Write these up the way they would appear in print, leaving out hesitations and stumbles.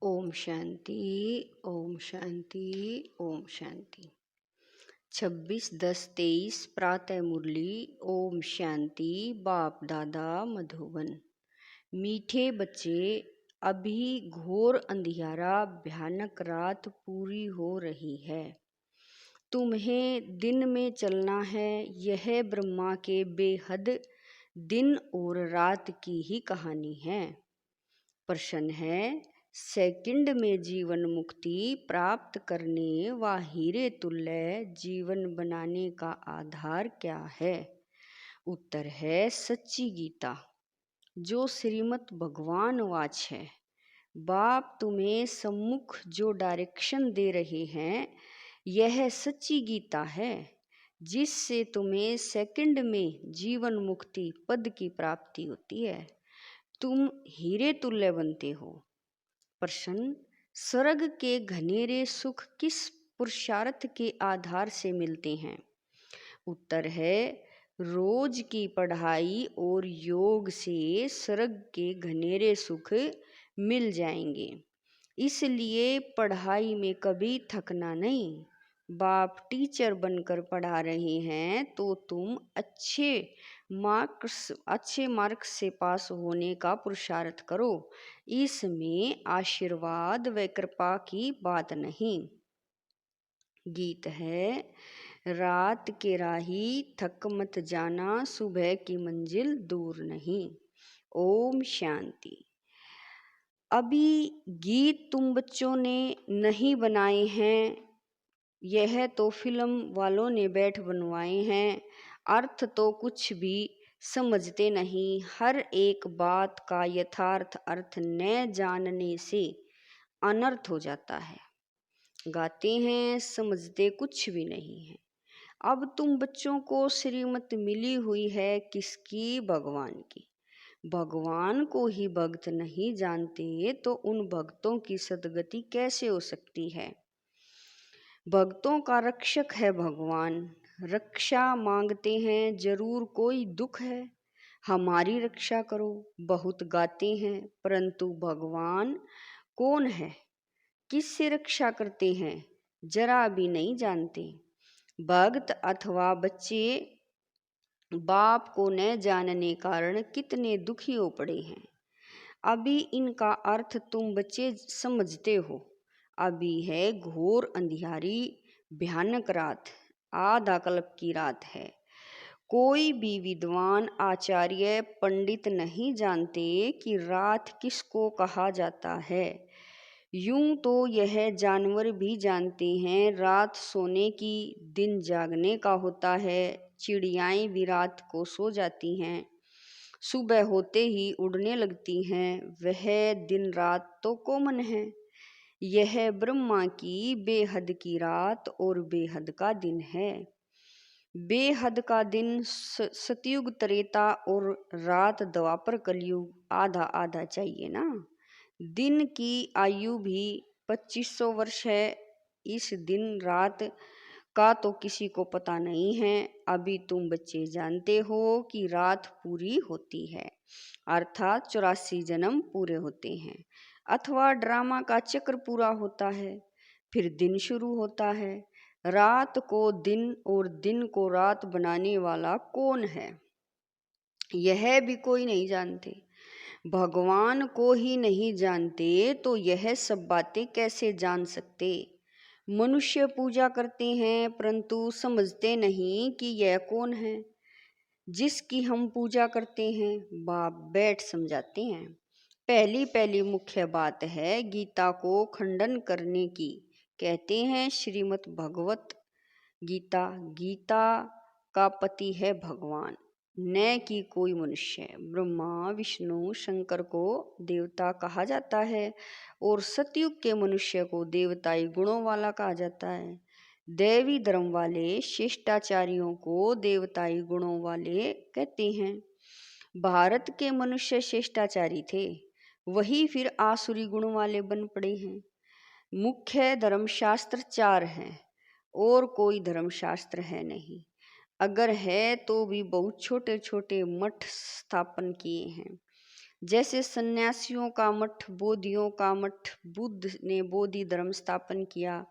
ओम शांति। ओम शांति। ओम शांति। 26/10/23 प्रातः मुरली। ओम शांति। बाप दादा मधुबन। मीठे बच्चे, अभी घोर अंधियारा भयानक रात पूरी हो रही है। तुम्हें दिन में चलना है। यह ब्रह्मा के बेहद दिन और रात की ही कहानी है। प्रश्न है, सेकंड में जीवन मुक्ति प्राप्त करने व हीरे तुल्य जीवन बनाने का आधार क्या है? उत्तर है सच्ची गीता, जो श्रीमद् भगवान वाच है। बाप तुम्हें सम्मुख जो डायरेक्शन दे रहे हैं, यह सच्ची गीता है, जिससे तुम्हें सेकंड में जीवन मुक्ति पद की प्राप्ति होती है। तुम हीरे तुल्य बनते हो। प्रश्न, स्वर्ग के घनेरे सुख किस पुरुषार्थ के आधार से मिलते हैं? उत्तर है, रोज की पढ़ाई और योग से स्वर्ग के घनेरे सुख मिल जाएंगे। इसलिए पढ़ाई में कभी थकना नहीं। बाप टीचर बनकर पढ़ा रहे हैं तो तुम अच्छे मार्क्स से पास होने का पुरुषार्थ करो। इसमें आशीर्वाद व कृपा की बात नहीं। गीत है, रात के राही थक मत जाना, सुबह की मंजिल दूर नहीं। ओम शांति। अभी गीत तुम बच्चों ने नहीं बनाए हैं, यह तो फिल्म वालों ने बैठ बनवाए हैं। अर्थ तो कुछ भी समझते नहीं। हर एक बात का यथार्थ अर्थ न जानने से अनर्थ हो जाता है। गाते हैं, समझते कुछ भी नहीं है। अब तुम बच्चों को श्रीमत मिली हुई है किसकी? भगवान की। भगवान को ही भक्त नहीं जानते तो उन भक्तों की सद्गति कैसे हो सकती है? भक्तों का रक्षक है भगवान। रक्षा मांगते हैं, जरूर कोई दुख है, हमारी रक्षा करो। बहुत गाते हैं, परंतु भगवान कौन है, किससे रक्षा करते हैं, जरा भी नहीं जानते। भक्त अथवा बच्चे बाप को न जानने कारण कितने दुखी हो पड़े हैं। अभी इनका अर्थ तुम बच्चे समझते हो। अभी है घोर अंधियारी भयानक रात, आधा कल्प की रात है। कोई भी विद्वान आचार्य पंडित नहीं जानते कि रात किसको कहा जाता है। यूं तो यह जानवर भी जानते हैं रात सोने की, दिन जागने का होता है। चिड़ियाएं भी रात को सो जाती हैं, सुबह होते ही उड़ने लगती हैं। वह दिन रात तो कॉमन है। यह ब्रह्मा की बेहद की रात और बेहद का दिन है। बेहद का दिन सतयुग त्रेता और रात द्वापर कलयुग, आधा आधा चाहिए ना। दिन की आयु भी 2500 वर्ष है। इस दिन रात का तो किसी को पता नहीं है। अभी तुम बच्चे जानते हो कि रात पूरी होती है, अर्थात 84 जन्म पूरे होते हैं, अथवा ड्रामा का चक्र पूरा होता है, फिर दिन शुरू होता है। रात को दिन और दिन को रात बनाने वाला कौन है, यह भी कोई नहीं जानते। भगवान को ही नहीं जानते तो यह सब बातें कैसे जान सकते? मनुष्य पूजा करते हैं, परंतु समझते नहीं कि यह कौन है जिसकी हम पूजा करते हैं। बाप बैठ समझाते हैं। पहली पहली मुख्य बात है गीता को खंडन करने की। कहते हैं श्रीमद् भगवत गीता, गीता का पति है भगवान, न कि कोई मनुष्य। ब्रह्मा विष्णु शंकर को देवता कहा जाता है और सतयुग के मनुष्य को देवताई गुणों वाला कहा जाता है। देवी धर्म वाले शिष्टाचारियों को देवताई गुणों वाले कहते हैं। भारत के मनुष्य शिष्टाचारी थे, वही फिर आसुरी गुण वाले बन पड़े हैं। मुख्य धर्मशास्त्र 4 हैं और कोई धर्मशास्त्र है नहीं। अगर है तो भी बहुत छोटे छोटे मठ स्थापन किए हैं। जैसे सन्यासियों का मठ, बोधियों का मठ, बुद्ध ने बोधि धर्म स्थापन किया,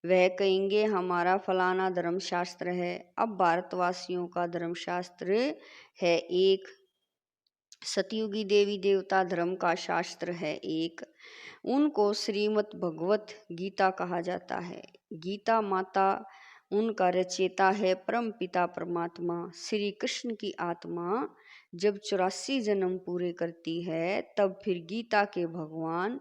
वह कहेंगे हमारा फलाना धर्मशास्त्र है। अब भारतवासियों का धर्मशास्त्र है एक, सतयुगी देवी देवता धर्म का शास्त्र है एक, उनको श्रीमद् भगवत गीता कहा जाता है। गीता माता उनका रचयिता है परम पिता परमात्मा श्री कृष्ण की आत्मा जब 84 जन्म पूरे करती है, तब फिर गीता के भगवान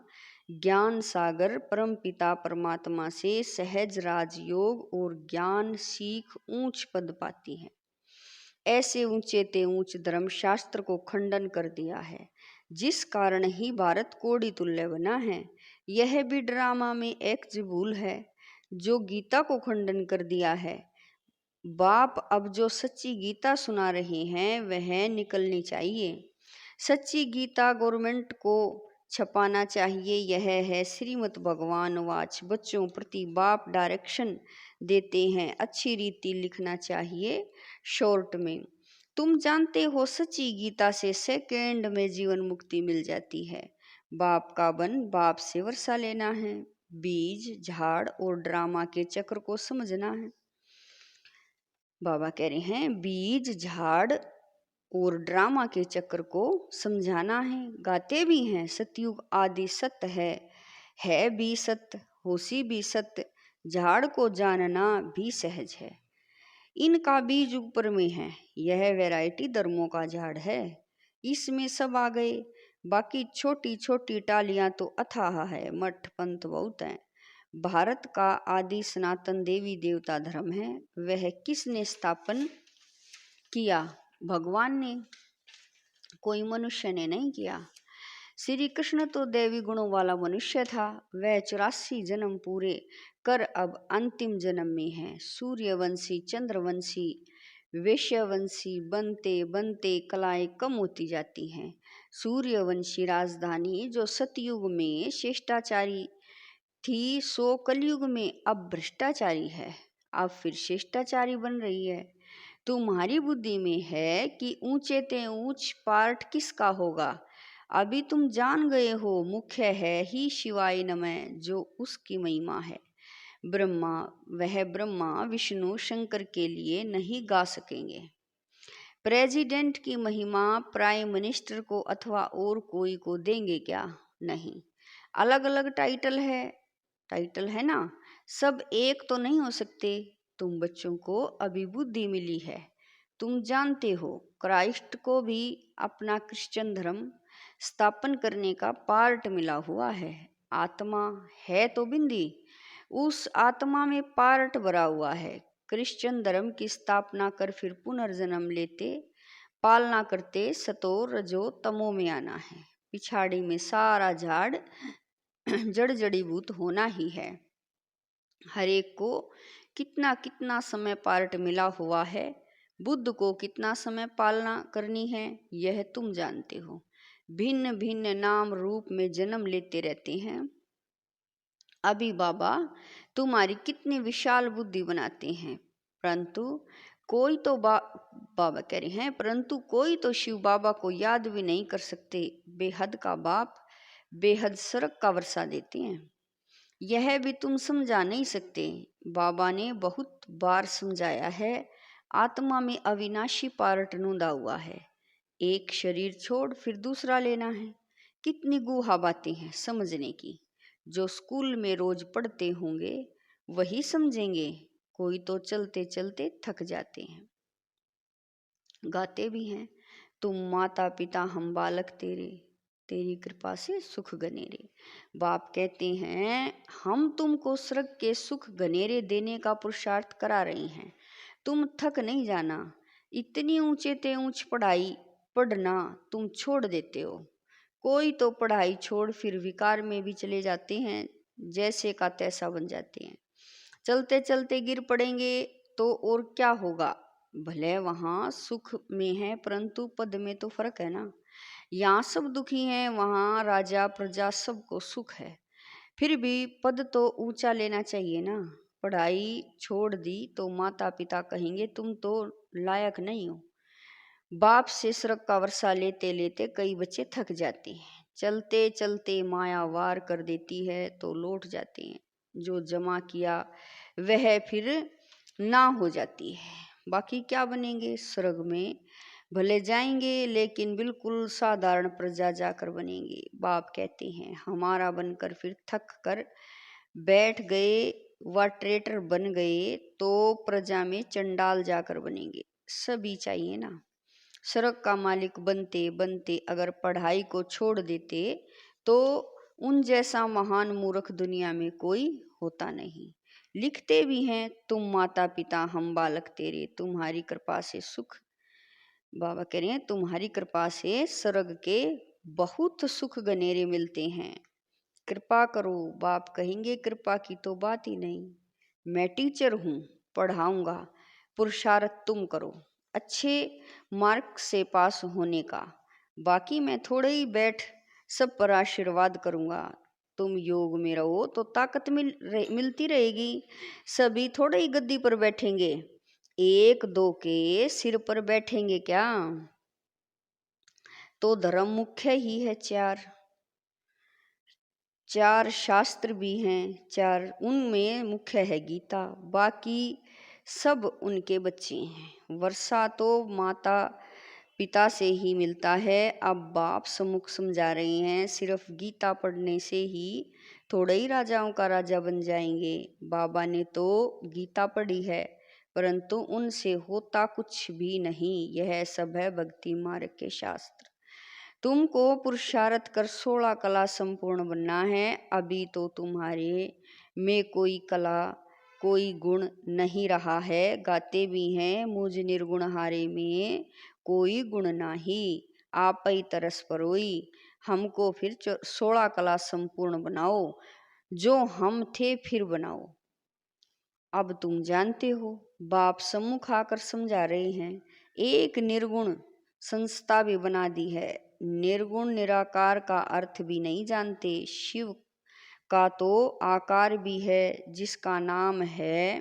ज्ञान सागर परम पिता परमात्मा से सहज राजयोग और ज्ञान सीख ऊंच पद पाती है। ऐसे ऊंचे ते ऊंच धर्मशास्त्र को खंडन कर दिया है, जिस कारण ही भारत कोड़ी तुल्य बना है। यह भी ड्रामा में एक भूल है जो गीता को खंडन कर दिया है। बाप अब जो सच्ची गीता सुना रहे हैं वह निकलनी चाहिए। सच्ची गीता गवर्नमेंट को छपाना चाहिए। यह है श्रीमद् भगवान वाच। बच्चों प्रति बाप डायरेक्शन देते हैं, अच्छी रीति लिखना चाहिए शॉर्ट में। तुम जानते हो सच्ची गीता से सेकेंड में जीवन मुक्ति मिल जाती है। बाप का बन बाप से वर्षा लेना है, बीज झाड़ और ड्रामा के चक्र को समझना है। बाबा कह रहे हैं बीज झाड़ और ड्रामा के चक्र को समझाना है। गाते भी हैं सतयुग आदि सत्य है भी सत्य, होशी भी सत्य, झाड़ को जानना भी सहज है। इनका बीज ऊपर में है, यह वैरायटी धर्मों का झाड़ है, इसमें सब आ गए। बाकी छोटी छोटी टालियां तो अथाह है, मठ पंथ बहुत हैं। भारत का आदि सनातन देवी देवता धर्म है, वह किसने स्थापन किया? भगवान ने, कोई मनुष्य ने नहीं किया। श्री कृष्ण तो देवी गुणों वाला मनुष्य था। वह 84 जन्म पूरे कर अब अंतिम जन्म में है। सूर्यवंशी, चंद्रवंशी, वैश्यवंशी बनते बनते कलाएं कम होती जाती हैं। सूर्यवंशी राजधानी जो सतयुग में शिष्टाचारी थी, सो कलयुग में अब भ्रष्टाचारी है, अब फिर शिष्टाचारी बन रही है। तुम्हारी बुद्धि में है कि ऊंचे ते ऊंच पार्ट किसका होगा। अभी तुम जान गए हो, मुख्य है ही शिवाय नमः, जो उसकी महिमा है। ब्रह्मा, वह ब्रह्मा विष्णु शंकर के लिए नहीं गा सकेंगे। प्रेसिडेंट की महिमा प्राइम मिनिस्टर को अथवा और कोई को देंगे क्या? नहीं। अलग अलग टाइटल है ना, सब एक तो नहीं हो सकते। तुम बच्चों को अभी बुद्धि मिली है, तुम जानते हो क्राइस्ट को भी अपना क्रिश्चियन धर्म स्थापन करने का पार्ट मिला हुआ है। आत्मा है तो बिंदी, उस आत्मा में पार्ट भरा हुआ है। क्रिश्चियन धर्म की स्थापना कर फिर पुनर्जन्म लेते, पालना करते सतो रजो तमो में आना है। पिछाड़ी में सारा झाड़ जड़ जड़ीभूत होना ही है। हर एक को कितना कितना समय पार्ट मिला हुआ है। बुद्ध को कितना समय पालना करनी है, यह तुम जानते हो। भिन्न भिन्न नाम रूप में जन्म लेते रहते हैं। अभी बाबा तुम्हारी कितनी विशाल बुद्धि बनाते हैं, परंतु कोई तो बाबा कह रहे हैं, परंतु कोई तो शिव बाबा को याद भी नहीं कर सकते। बेहद का बाप बेहद सड़क का वर्षा देते हैं, यह भी तुम समझा नहीं सकते। बाबा ने बहुत बार समझाया है, आत्मा में अविनाशी पार्ट नूंदा हुआ है। एक शरीर छोड़ फिर दूसरा लेना है। कितनी गुहा बातें हैं समझने की। जो स्कूल में रोज पढ़ते होंगे वही समझेंगे, कोई तो चलते चलते थक जाते हैं। गाते भी हैं, तुम माता पिता हम बालक तेरे, तेरी कृपा से सुख गनेरे। बाप कहते हैं हम तुमको स्वर्ग के सुख गनेरे देने का पुरुषार्थ करा रहे हैं, तुम थक नहीं जाना। इतनी ऊंचे ते ऊंच पढ़ाई पढ़ना तुम छोड़ देते हो। कोई तो पढ़ाई छोड़ फिर विकार में भी चले जाते हैं, जैसे का तैसा बन जाते हैं। चलते चलते गिर पड़ेंगे तो और क्या होगा। भले वहाँ सुख में है, परंतु पद में तो फर्क है ना। यहाँ सब दुखी हैं, वहाँ राजा प्रजा सबको सुख है। फिर भी पद तो ऊंचा लेना चाहिए ना। पढ़ाई छोड़ दी तो माता पिता कहेंगे तुम तो लायक नहीं हो। बाप से सड़क का वर्षा लेते लेते कई बच्चे थक जाते हैं, चलते चलते माया वार कर देती है तो लौट जाते हैं। जो जमा किया वह फिर ना हो जाती है, बाकी क्या बनेंगे? स्वर्ग में भले जाएंगे लेकिन बिल्कुल साधारण प्रजा जाकर बनेंगे। बाप कहते हैं हमारा बनकर फिर थक कर बैठ गए व ट्रेटर बन गए तो प्रजा में चंडाल जाकर बनेंगे। सभी चाहिए ना। सड़क का मालिक बनते बनते अगर पढ़ाई को छोड़ देते तो उन जैसा महान मूर्ख दुनिया में कोई होता नहीं। लिखते भी हैं, तुम माता पिता हम बालक तेरे, तुम्हारी कृपा से सुख, बाबा कह रहे हैं तुम्हारी कृपा से स्वर्ग के बहुत सुख गनेरे मिलते हैं, कृपा करो। बाप कहेंगे कृपा की तो बात ही नहीं, मैं टीचर हूँ, पढ़ाऊंगा, पुरुषार्थ तुम करो अच्छे मार्क से पास होने का, बाकी मैं थोड़े ही बैठ सब पर आशीर्वाद करूंगा। तुम योग में रहो तो ताकत मिलती रहेगी। सभी थोड़े ही गद्दी पर बैठेंगे, एक दो के सिर पर बैठेंगे क्या? तो धर्म मुख्य ही है, चार चार शास्त्र भी हैं, चार उनमें मुख्य है गीता, बाकी सब उनके बच्चे हैं। वर्षा तो माता पिता से ही मिलता है। अब बाप सम्मुख समझा रहे हैं सिर्फ गीता पढ़ने से ही थोड़े ही राजाओं का राजा बन जाएंगे। बाबा ने तो गीता पढ़ी है परंतु उनसे होता कुछ भी नहीं। यह सब है भक्ति मार्ग के शास्त्र। तुमको पुरुषार्थ कर 16 कला संपूर्ण बनना है। अभी तो तुम्हारे में कोई कला कोई गुण नहीं रहा है। गाते भी हैं मुझ निर्गुण हारे में कोई गुण नाही, आप ही तरस परोई। हमको फिर 16 कला संपूर्ण बनाओ, जो हम थे फिर बनाओ। अब तुम जानते हो, बाप सम्मुख आकर समझा रहे हैं। एक निर्गुण संस्था भी बना दी है। निर्गुण निराकार का अर्थ भी नहीं जानते। शिव का तो आकार भी है, जिसका नाम है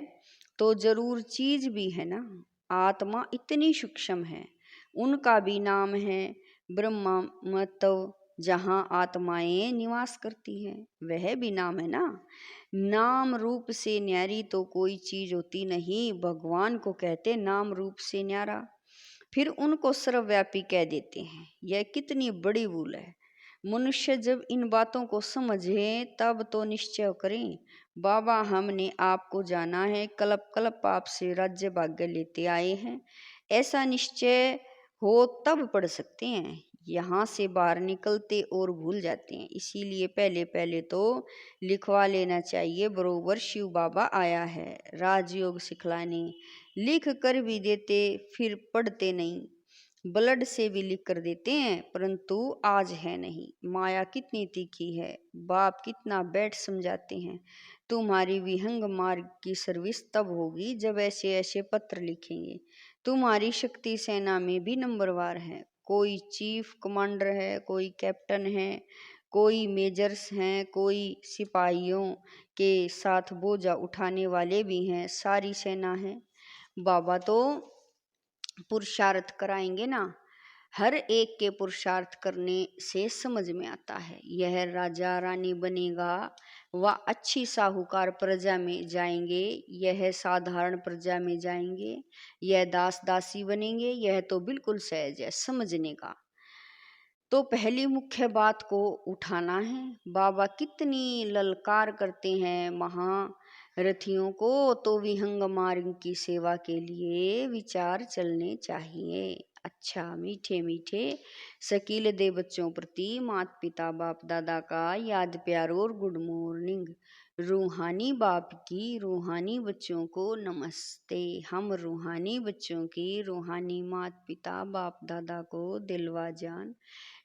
तो जरूर चीज भी है ना। आत्मा इतनी सूक्ष्म है, उनका भी नाम है। ब्रह्मा मतलब जहाँ आत्माएं निवास करती हैं वह भी नाम है ना। नाम रूप से न्यारी तो कोई चीज होती नहीं। भगवान को कहते नाम रूप से न्यारा, फिर उनको सर्वव्यापी कह देते हैं। यह कितनी बड़ी भूल है। मनुष्य जब इन बातों को समझे तब तो निश्चय करें, बाबा हमने आपको जाना है, कल्प कल्प आपसे राज्य भाग्य लेते आए हैं, ऐसा निश्चय हो तब पढ़ सकते हैं। यहाँ से बाहर निकलते और भूल जाते हैं। इसीलिए पहले पहले तो लिखवा लेना चाहिए, बरोबर शिव बाबा आया है राजयोग सिखलाने। लिख कर भी देते फिर पढ़ते नहीं, ब्लड से भी लिख कर देते हैं परंतु आज है नहीं। माया कितनी तीखी है, बाप कितना बैठ समझाते हैं। तुम्हारी विहंग मार्ग की सर्विस तब होगी जब ऐसे ऐसे पत्र लिखेंगे। तुम्हारी शक्ति सेना में भी नंबरवार है, कोई चीफ कमांडर है, कोई कैप्टन है, कोई मेजर्स हैं, कोई सिपाहियों के साथ बोझा उठाने वाले भी हैं, सारी सेना है। बाबा तो पुरुषार्थ कराएंगे ना। हर एक के पुरुषार्थ करने से समझ में आता है। यह राजा रानी बनेगा व अच्छी साहूकार प्रजा में जाएंगे, यह साधारण प्रजा में जाएंगे, यह दास दासी बनेंगे। यह तो बिल्कुल सहज है समझने का। तो पहली मुख्य बात को उठाना है। बाबा कितनी ललकार करते हैं महारथियों को, तो विहंग मार्ग की सेवा के लिए विचार चलने चाहिए। अच्छा मीठे मीठे शकील दे बच्चों प्रति माता पिता बाप दादा का याद प्यार और गुड मॉर्निंग। रूहानी बाप की रूहानी बच्चों को नमस्ते। हम रूहानी बच्चों की रूहानी माता पिता बाप दादा को दिलवा जान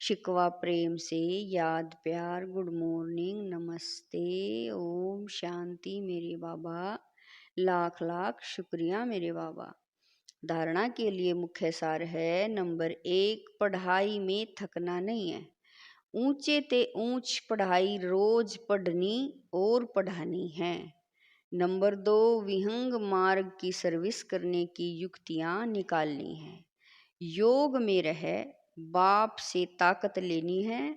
शिकवा प्रेम से याद प्यार गुड मॉर्निंग नमस्ते ओम शांति। मेरे बाबा लाख लाख शुक्रिया मेरे बाबा। धारणा के लिए मुख्य सार है, नंबर 1 पढ़ाई में थकना नहीं है। ऊंचे ते ऊंच पढ़ाई रोज पढ़नी और पढ़ानी है। नंबर 2 विहंग मार्ग की सर्विस करने की युक्तियां निकालनी है। योग में रह बाप से ताकत लेनी है,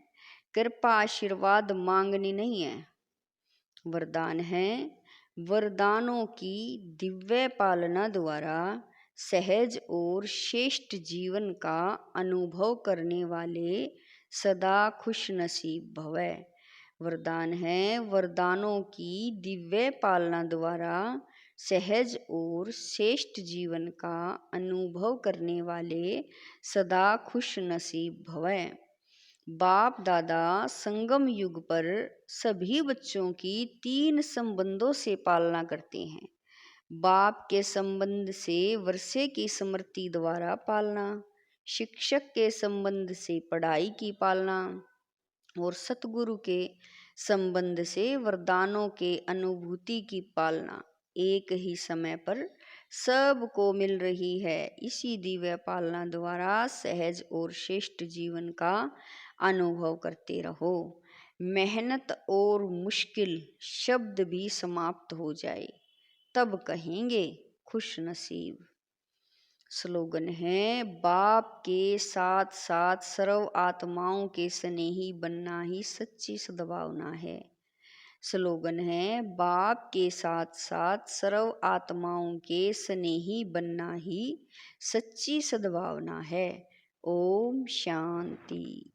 कृपा आशीर्वाद मांगनी नहीं है। वरदान है, वरदानों की दिव्य पालना द्वारा सहज और श्रेष्ठ जीवन का अनुभव करने वाले सदा खुश नसीब भवै। वरदान है, वरदानों की दिव्य पालना द्वारा सहज और श्रेष्ठ जीवन का अनुभव करने वाले सदा खुश नसीब भवै। बाप दादा संगम युग पर सभी बच्चों की 3 संबंधों से पालना करते हैं। बाप के संबंध से वर्षे की स्मृति द्वारा पालना, शिक्षक के संबंध से पढ़ाई की पालना और सतगुरु के संबंध से वरदानों के अनुभूति की पालना एक ही समय पर सबको मिल रही है। इसी दिव्य पालना द्वारा सहज और श्रेष्ठ जीवन का अनुभव करते रहो। मेहनत और मुश्किल शब्द भी समाप्त हो जाए तब कहेंगे खुश नसीब। स्लोगन है, बाप के साथ साथ सर्व आत्माओं के स्नेही बनना ही सच्ची सद्भावना है। स्लोगन है, बाप के साथ साथ सर्व आत्माओं के स्नेही बनना ही सच्ची सद्भावना है। ओम शांति।